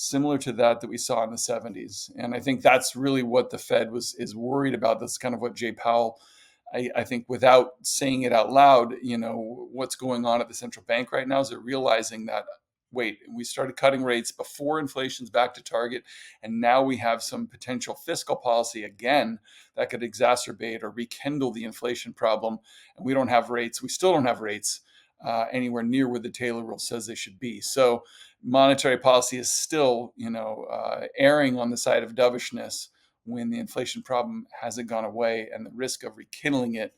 similar to that we saw in the 70s. And I think that's really what the Fed is worried about. That's kind of what Jay Powell, I think, without saying it out loud, what's going on at the central bank right now is they're realizing that, wait, we started cutting rates before inflation's back to target, and now we have some potential fiscal policy again that could exacerbate or rekindle the inflation problem. And we don't have rates. We still don't have rates anywhere near where the Taylor rule says they should be. So monetary policy is still, erring on the side of dovishness when the inflation problem hasn't gone away, and the risk of rekindling it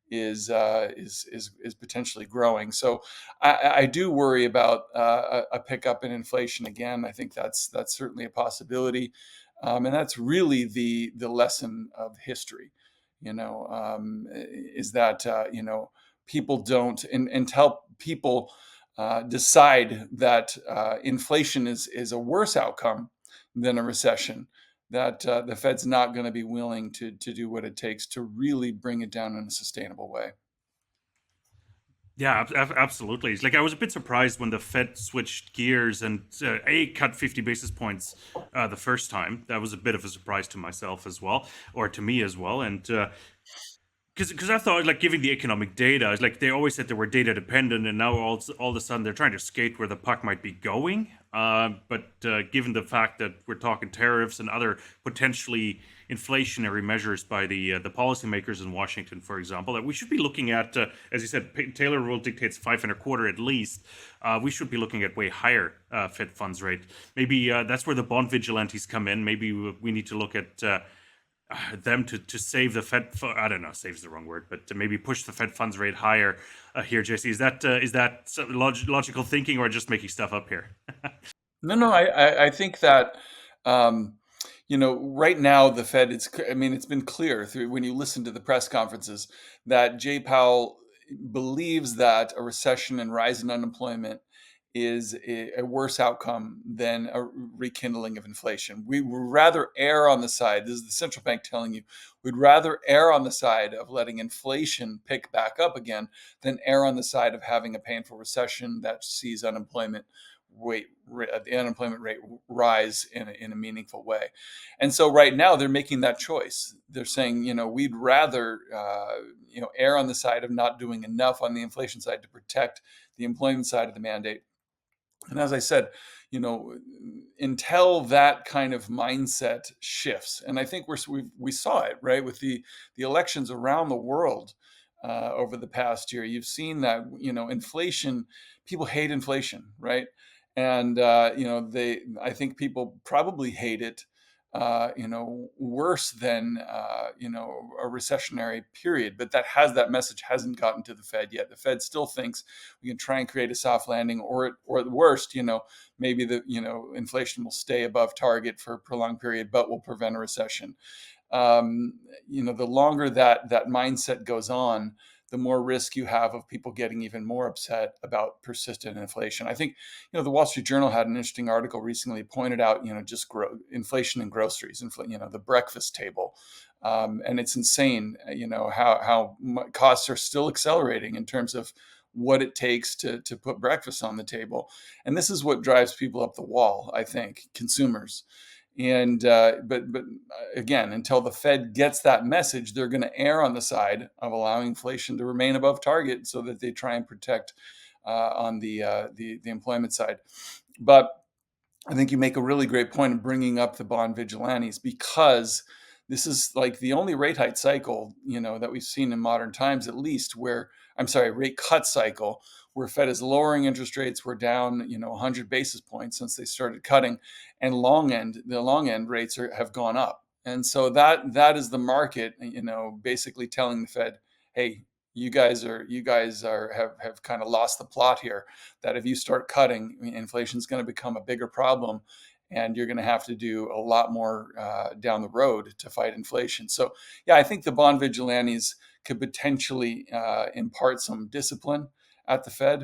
is potentially growing. So I do worry about a pickup in inflation again. I think that's certainly a possibility, and that's really the lesson of history. Is that people don't, until people decide that inflation is a worse outcome than a recession, that the Fed's not going to be willing to do what it takes to really bring it down in a sustainable way. Yeah, absolutely. It's like I was a bit surprised when the Fed switched gears and cut 50 basis points the first time. That was a bit of a surprise to myself as well, or to me as well. And because I thought, like, giving the economic data, it's like they always said they were data dependent, and now all of a sudden they're trying to skate where the puck might be going. But given the fact that we're talking tariffs and other potentially inflationary measures by the policymakers in Washington, for example, that we should be looking at, as you said, Taylor rule dictates 5.25 at least. We should be looking at way higher Fed funds rate. Maybe that's where the bond vigilantes come in. Maybe we need to look at them to save the Fed. I don't know, save is the wrong word, but to maybe push the Fed funds rate higher here. JC, is that logical thinking, or just making stuff up here? No, I think that right now the Fed, it's been clear through when you listen to the press conferences that Jay Powell believes that a recession and rise in unemployment is a worse outcome than a rekindling of inflation. We would rather err on the side, this is the central bank telling you, we'd rather err on the side of letting inflation pick back up again than err on the side of having a painful recession that sees the unemployment rate rise in a meaningful way. And so right now they're making that choice. They're saying, we'd rather, err on the side of not doing enough on the inflation side to protect the employment side of the mandate. And as I said, until that kind of mindset shifts, and I think we saw it, right, with the elections around the world over the past year. You've seen that, inflation, people hate inflation, right? And I think people probably hate it, worse than a recessionary period. But that message hasn't gotten to the Fed yet. The Fed still thinks we can try and create a soft landing, or at the worst, maybe inflation will stay above target for a prolonged period, but will prevent a recession. The longer that mindset goes on, the more risk you have of people getting even more upset about persistent inflation. I think, the Wall Street Journal had an interesting article recently, pointed out, just inflation in groceries, the breakfast table. And it's insane, how costs are still accelerating in terms of what it takes to put breakfast on the table. And this is what drives people up the wall, I think, consumers. And but again, until the Fed gets that message, they're going to err on the side of allowing inflation to remain above target, so that they try and protect on the employment side. But I think you make a really great point of bringing up the bond vigilantes, because this is like the only rate hike cycle, that we've seen in modern times, at least, rate cut cycle, where Fed is lowering interest rates. We're down, 100 basis points since they started cutting, and the long end rates have gone up. And so that is the market, basically telling the Fed, hey, you guys have kind of lost the plot here, that if you start cutting, inflation is going to become a bigger problem, and you're going to have to do a lot more down the road to fight inflation. So yeah, I think the bond vigilantes could potentially impart some discipline at the Fed.